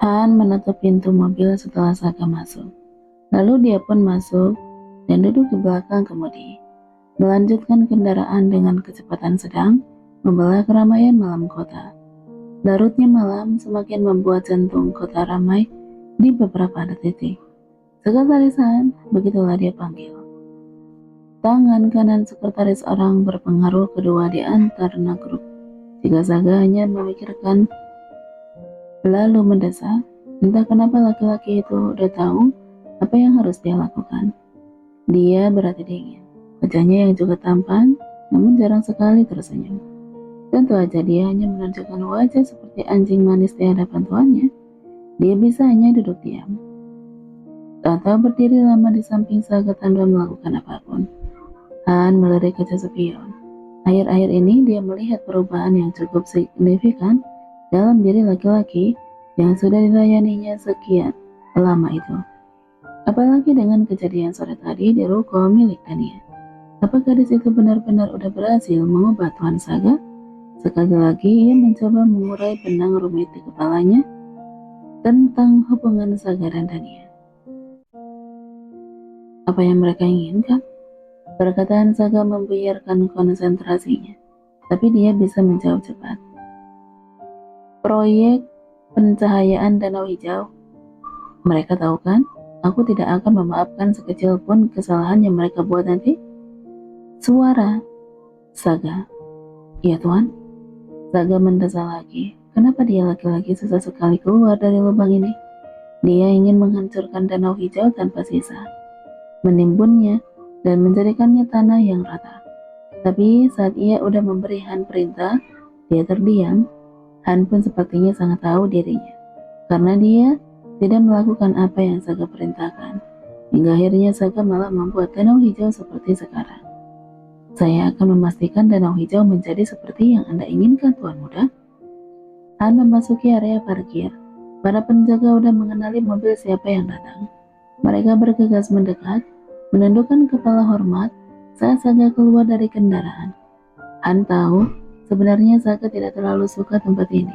Han menutup pintu mobil setelah Saga masuk. Lalu dia pun masuk dan duduk di belakang kemudi, melanjutkan kendaraan dengan kecepatan sedang, membelah keramaian malam kota. Larutnya malam semakin membuat jantung kota ramai di beberapa titik. Sekretaris Han, begitulah dia panggil. Tangan kanan sekretaris orang berpengaruh kedua di antara grup. Jika Saga hanya memikirkan lalu mendesak, entah kenapa laki-laki itu udah tahu apa yang harus dia lakukan. Dia berhati dingin. Wajahnya yang juga tampan, namun jarang sekali tersenyum. Tentu aja dia hanya menunjukkan wajah seperti anjing manis di hadapan tuannya. Dia bisa hanya duduk diam atau berdiri lama di samping Saga tanpa melakukan apapun. Han melirik kaca spion. Akhir-akhir ini dia melihat perubahan yang cukup signifikan dalam diri laki-laki yang sudah dilayaninya sekian lama itu. Apalagi dengan kejadian sore tadi di ruko milik Tania. Apa gadis itu benar-benar udah berhasil mengubah Tuan Saga? Sekali lagi ia mencoba mengurai benang rumit di kepalanya tentang hubungan Saga dan Tania. Apa yang mereka inginkan? Perkataan Saga membuyarkan konsentrasinya, tapi dia bisa menjawab cepat. Proyek pencahayaan danau hijau. Mereka tahu kan? Aku tidak akan memaafkan sekecil pun kesalahan yang mereka buat nanti. Suara Saga. Ya Tuan. Saga mendesah lagi. Kenapa dia laki-laki susah sekali keluar dari lubang ini? Dia ingin menghancurkan danau hijau tanpa sisa, menimbunnya dan menjadikannya tanah yang rata. Tapi saat ia udah memberi Han perintah, dia terdiam. Han pun sepertinya sangat tahu dirinya, karena dia tidak melakukan apa yang Saga perintahkan. Hingga akhirnya Saga malah membuat danau hijau seperti sekarang. Saya akan memastikan danau hijau menjadi seperti yang Anda inginkan, Tuan Muda. Han memasuki area parkir. Para penjaga udah mengenali mobil siapa yang datang. Mereka bergegas mendekat, menundukkan kepala hormat saat Saga keluar dari kendaraan. Han tahu sebenarnya Saga tidak terlalu suka tempat ini.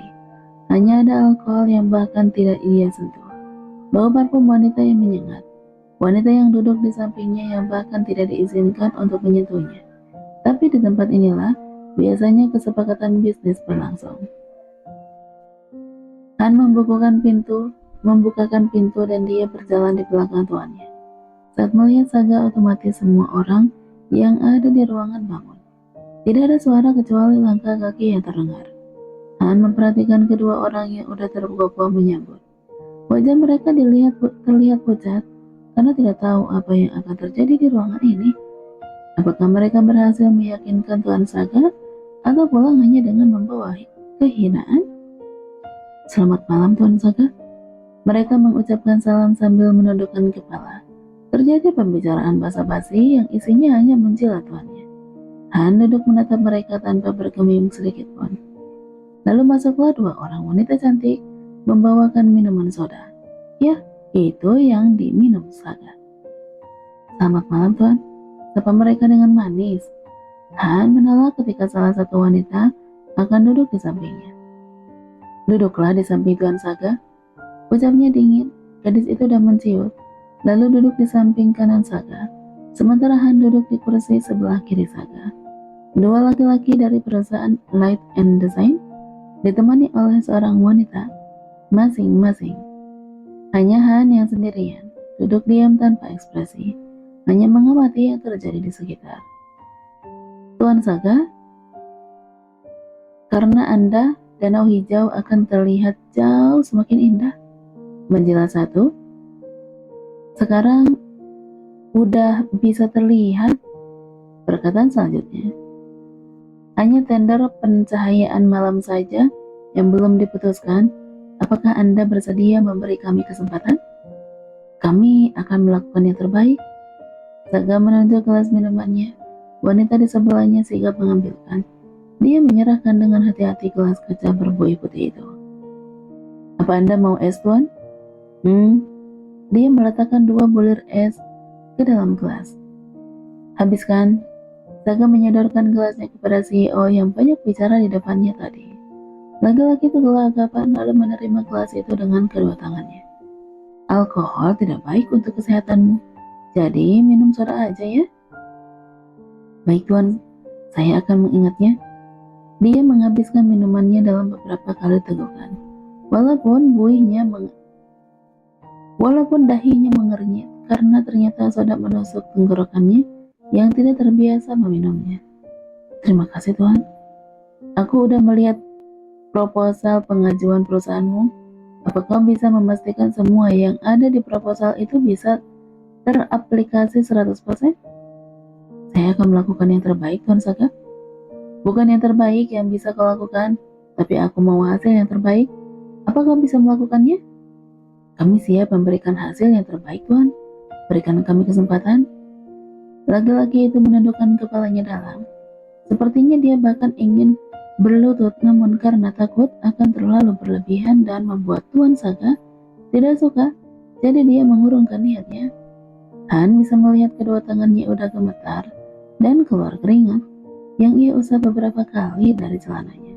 Hanya ada alkohol yang bahkan tidak ia sentuh. Bau parfum wanita yang menyengat. Wanita yang duduk di sampingnya yang bahkan tidak diizinkan untuk menyentuhnya. Tapi di tempat inilah biasanya kesepakatan bisnis berlangsung. Han membukakan pintu dan dia berjalan di belakang tuannya. Saat melihat Saga, otomatis semua orang yang ada di ruangan bangun. Tidak ada suara kecuali langkah kaki yang terdengar. Han memperhatikan kedua orang yang udah tergopoh menyambut. Wajah mereka terlihat pucat karena tidak tahu apa yang akan terjadi di ruangan ini. Apakah mereka berhasil meyakinkan Tuan Saga atau pulang hanya dengan membawa kehinaan? Selamat malam Tuan Saga. Mereka mengucapkan salam sambil menundukkan kepala. Terjadi pembicaraan basa-basi yang isinya hanya menjilat tuannya. Han duduk menatap mereka tanpa bergeming sedikit pun. Lalu masuklah dua orang wanita cantik membawakan minuman soda. Ya, itu yang diminum Saga. Selamat malam Tuan, sapa mereka dengan manis. Han menolak ketika salah satu wanita akan duduk di sampingnya. Duduklah di samping Tuan Saga, ucapnya dingin. Gadis itu sudah menciut, lalu duduk di samping kanan Saga, sementara Han duduk di kursi sebelah kiri Saga. Dua laki-laki dari perusahaan Light and Design ditemani oleh seorang wanita masing-masing. Hanya Han yang sendirian, duduk diam tanpa ekspresi, hanya mengamati yang terjadi di sekitar. Tuan Saga, karena Anda, danau hijau akan terlihat jauh semakin indah. Menjilat satu, sekarang udah bisa terlihat. Perkataan selanjutnya, hanya tender pencahayaan malam saja yang belum diputuskan. Apakah Anda bersedia memberi kami kesempatan? Kami akan melakukan yang terbaik. Saga menunjuk gelas minumannya. Wanita di sebelahnya sigap mengambilkan. Dia menyerahkan dengan hati-hati gelas kaca berbuih putih itu. Apa Anda mau es, Tuan? Dia meletakkan 2 bulir es ke dalam gelas. Habiskan. Saga menyodorkan gelasnya kepada CEO yang banyak bicara di depannya tadi. Laki-laki itu gelagapan lalu menerima gelas itu dengan kedua tangannya. Alkohol tidak baik untuk kesehatanmu, jadi minum soda aja ya. Baik tuan, saya akan mengingatnya. Dia menghabiskan minumannya dalam beberapa kali tegukan. Walaupun dahinya mengernyit karena ternyata soda menusuk tenggorokannya yang tidak terbiasa meminumnya. Terima kasih Tuhan. Aku udah melihat proposal pengajuan perusahaanmu. Apakah bisa memastikan semua yang ada di proposal itu bisa teraplikasi 100%? Saya akan melakukan yang terbaik, Tuan Saka. Bukan yang terbaik yang bisa kau lakukan, tapi aku mau hasil yang terbaik. Apa kau bisa melakukannya? Kami siap memberikan hasil yang terbaik, Tuan. Berikan kami kesempatan. Laki-laki itu menundukkan kepalanya dalam. Sepertinya dia bahkan ingin berlutut, namun karena takut akan terlalu berlebihan dan membuat Tuan Saka tidak suka, jadi dia mengurungkan niatnya. Han bisa melihat kedua tangannya udah gemetar dan keluar keringat yang ia usap beberapa kali dari celananya.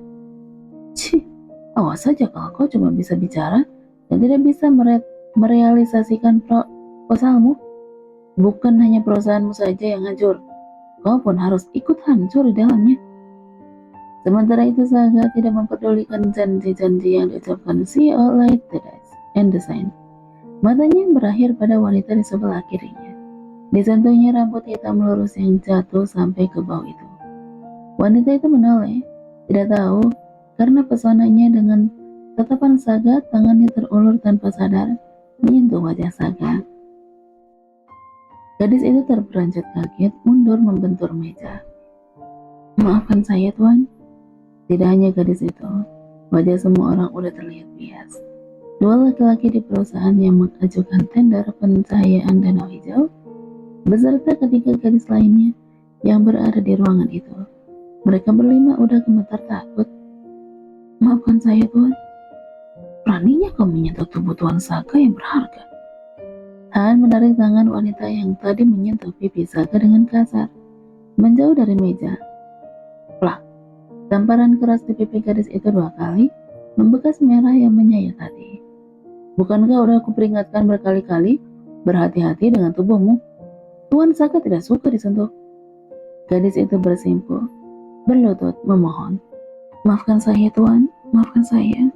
Cih, awas saja kalau kau cuma bisa bicara dan tidak bisa merealisasikan proposalmu. Bukan hanya perusahaanmu saja yang hancur, kau pun harus ikut hancur di dalamnya. Sementara itu Saga tidak mempedulikan janji-janji yang diucapkan CEO Light and Design. Matanya berakhir pada wanita di sebelah kirinya. Disentuhnya rambut hitam lurus yang jatuh sampai ke bawah itu. Wanita itu menoleh, tidak tahu karena pesonanya dengan tatapan Saga, tangannya terulur tanpa sadar menyentuh wajah Saga. Gadis itu terperanjat kaget, mundur membentur meja. Maafkan saya, Tuan. Tidak hanya gadis itu, wajah semua orang udah terlihat bias. Dua laki-laki di perusahaan yang mengajukan tender pencahayaan danau hijau, beserta ketiga gadis lainnya yang berada di ruangan itu. Mereka berlima udah gemetar takut. Maafkan saya, Tuan. Beraninya kau menyentuh tubuh Tuan Saka yang berharga. Han menarik tangan wanita yang tadi menyentuh pipi Saka dengan kasar, menjauh dari meja. Plak, tamparan keras di pipi gadis itu 2 kali, membekas merah yang menyayat hati. Bukankah udah aku peringatkan berkali-kali, berhati-hati dengan tubuhmu? Tuan Saka tidak suka disentuh. Gadis itu bersimpuh, berlutut, memohon. Maafkan saya, Tuan, maafkan saya.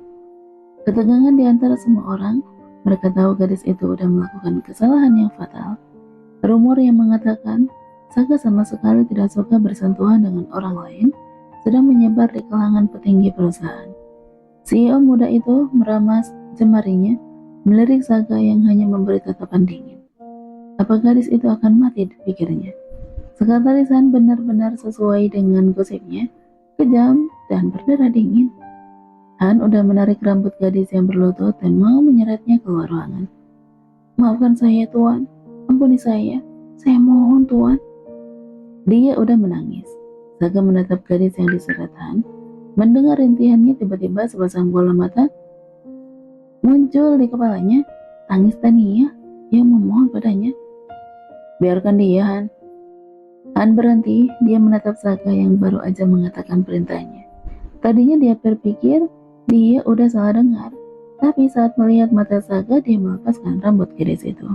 Ketegangan di antara semua orang. Mereka tahu gadis itu udah melakukan kesalahan yang fatal. Rumor yang mengatakan Saka sama sekali tidak suka bersentuhan dengan orang lain sedang menyebar di kalangan petinggi perusahaan. CEO muda itu meramas jemarinya, melirik Saka yang hanya memberi tatapan dingin. Apa gadis itu akan mati, pikirnya. Sekretaris Han benar-benar sesuai dengan gosipnya, kejam dan berdarah dingin. Han udah menarik rambut gadis yang berlutut dan mau menyeretnya keluar ruangan. Maafkan saya, Tuan. Ampuni saya mohon, Tuan. Dia udah menangis. Saka menatap gadis yang diseret Han. Mendengar rintihannya, tiba-tiba sepasang bola mata muncul di kepalanya. Tangis Tania yang memohon padanya. Biarkan dia, Han. Han berhenti. Dia menatap Saka yang baru aja mengatakan perintahnya. Tadinya dia berpikir dia udah salah dengar, tapi saat melihat mata Saka, dia melepaskan rambut gadis itu.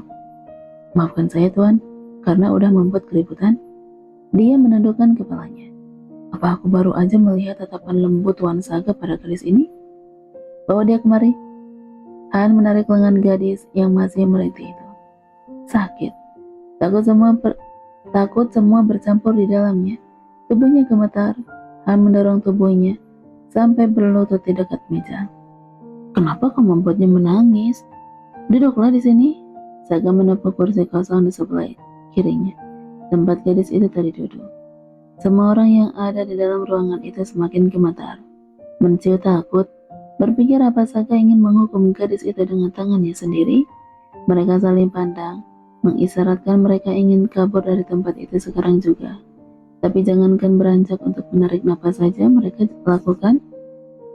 Maafkan saya, Tuan, karena udah membuat keributan. Dia menundukkan kepalanya. Apa aku baru aja melihat tatapan lembut Tuan Saka pada gadis ini? Bawa dia kemari. Han menarik lengan gadis yang masih merintih itu. Sakit. Takut semua bercampur di dalamnya. Tubuhnya gemetar. Han mendorong tubuhnya sampai berlutut di dekat meja. Kenapa kau membuatnya menangis? Duduklah di sini. Saka menepuk kursi kosong di sebelah kirinya, tempat gadis itu tadi duduk. Semua orang yang ada di dalam ruangan itu semakin gemetar, menciut takut, berpikir apa Saka ingin menghukum gadis itu dengan tangannya sendiri. Mereka saling pandang, mengisyaratkan mereka ingin kabur dari tempat itu sekarang juga. Tapi jangankan beranjak untuk menarik napas saja mereka lakukan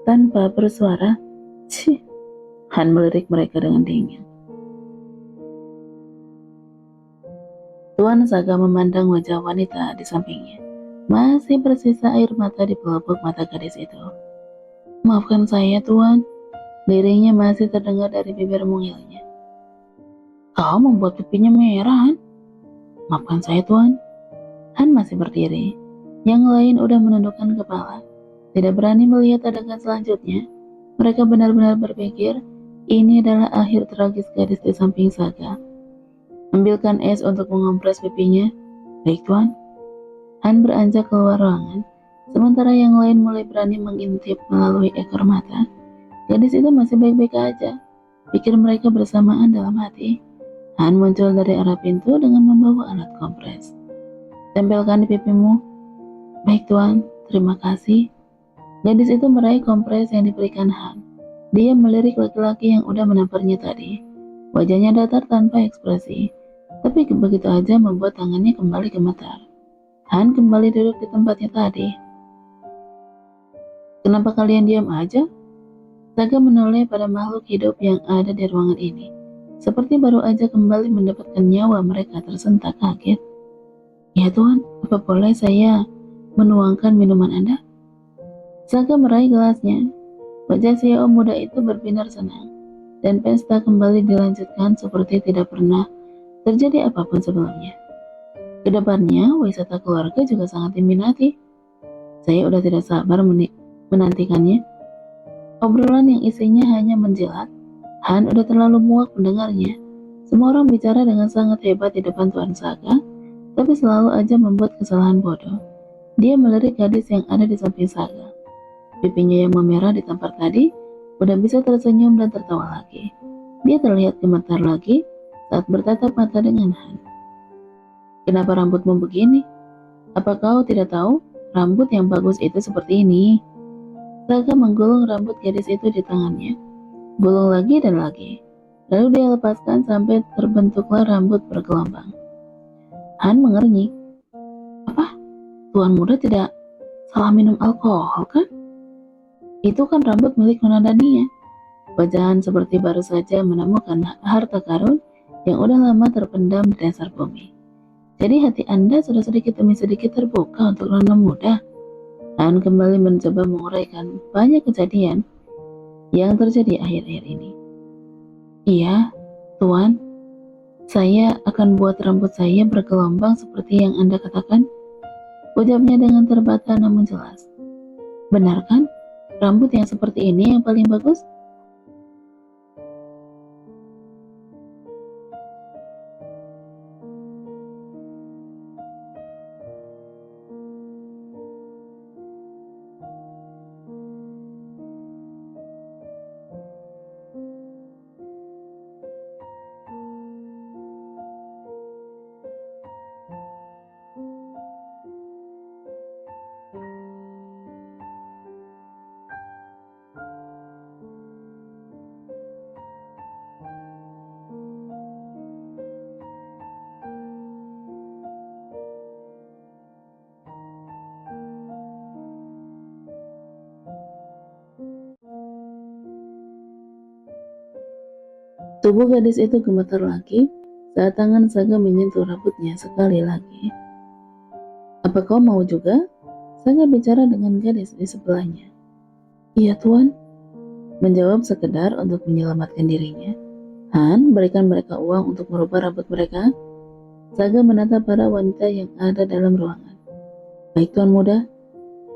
tanpa bersuara. Cih, Han melirik mereka dengan dingin. Tuan Saka memandang wajah wanita di sampingnya. Masih bersisa air mata di pelupuk mata gadis itu. Maafkan saya, Tuan. Lirihnya masih terdengar dari bibir mungilnya. Kau membuat pipinya merah, Han. Maafkan saya, Tuan. Han masih berdiri. Yang lain udah menundukkan kepala. Tidak berani melihat adegan selanjutnya. Mereka benar-benar berpikir ini adalah akhir tragis gadis di samping Saga. Ambilkan es untuk mengompres pipinya. Baik, Tuan. Han beranjak keluar ruangan, sementara yang lain mulai berani mengintip melalui ekor mata. Gadis itu masih baik-baik aja, pikir mereka bersamaan dalam hati. Han muncul dari arah pintu dengan membawa alat kompres. Tempelkan di pipimu. Baik, Tuan, terima kasih. Gadis itu meraih kompres yang diberikan Han. Dia melirik laki-laki yang udah menamparnya tadi. Wajahnya datar tanpa ekspresi, tapi begitu aja membuat tangannya kembali gemetar. Han kembali duduk di tempatnya tadi. Kenapa kalian diam aja? Saga menoleh pada makhluk hidup yang ada di ruangan ini. Seperti baru aja kembali mendapatkan nyawa mereka tersentak kaget. Ya Tuan, apa boleh saya menuangkan minuman Anda? Saga meraih gelasnya. Wajah CEO muda itu berbinar senang. Dan pesta kembali dilanjutkan seperti tidak pernah terjadi apapun sebelumnya. Kedepannya, wisata keluarga juga sangat diminati. Saya udah tidak sabar menantikannya. Obrolan yang isinya hanya menjilat. Han udah terlalu muak mendengarnya. Semua orang bicara dengan sangat hebat di depan Tuan Saga, tapi selalu aja membuat kesalahan bodoh. Dia melirik gadis yang ada di samping Saga. Pipinya yang memerah ditampar tadi, udah bisa tersenyum dan tertawa lagi. Dia terlihat gemetar lagi saat bertatap mata dengan Han. Kenapa rambutmu begini? Apa kau tidak tahu? Rambut yang bagus itu seperti ini. Saga menggulung rambut gadis itu di tangannya. Gulung lagi dan lagi. Lalu dia lepaskan sampai terbentuklah rambut bergelombang. Han mengernyit. Apa? Tuan muda tidak salah minum alkohol kan? Itu kan rambut milik Nona Dania. Wajah Han seperti baru saja menemukan harta karun yang udah lama terpendam di dasar bumi. Jadi hati Anda sudah sedikit demi sedikit terbuka untuk Nona muda. Han kembali mencoba menguraikan banyak kejadian yang terjadi akhir-akhir ini. Iya, Tuan, saya akan buat rambut saya bergelombang seperti yang Anda katakan. Ucapnya dengan terbata namun jelas. Benar kan? Rambut yang seperti ini yang paling bagus? Tubuh gadis itu gemetar lagi saat tangan Saga menyentuh rambutnya sekali lagi. Apa kau mau juga? Saga bicara dengan gadis di sebelahnya. Iya Tuan, menjawab sekedar untuk menyelamatkan dirinya. Han, berikan mereka uang untuk merubah rambut mereka. Saga menatap para wanita yang ada dalam ruangan. Baik Tuan muda.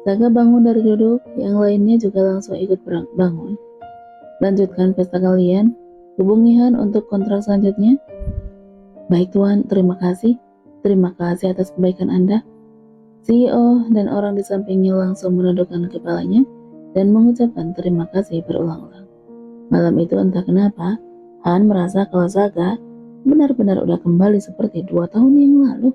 Saga bangun dari duduk, yang lainnya juga langsung ikut bangun. Lanjutkan pesta kalian. Hubungi Han untuk kontrak selanjutnya. Baik Tuan, terima kasih. Terima kasih atas kebaikan Anda. CEO dan orang di sampingnya langsung menundukkan kepalanya dan mengucapkan terima kasih berulang-ulang. Malam itu entah kenapa, Han merasa kalau Saga benar-benar udah kembali seperti 2 tahun yang lalu.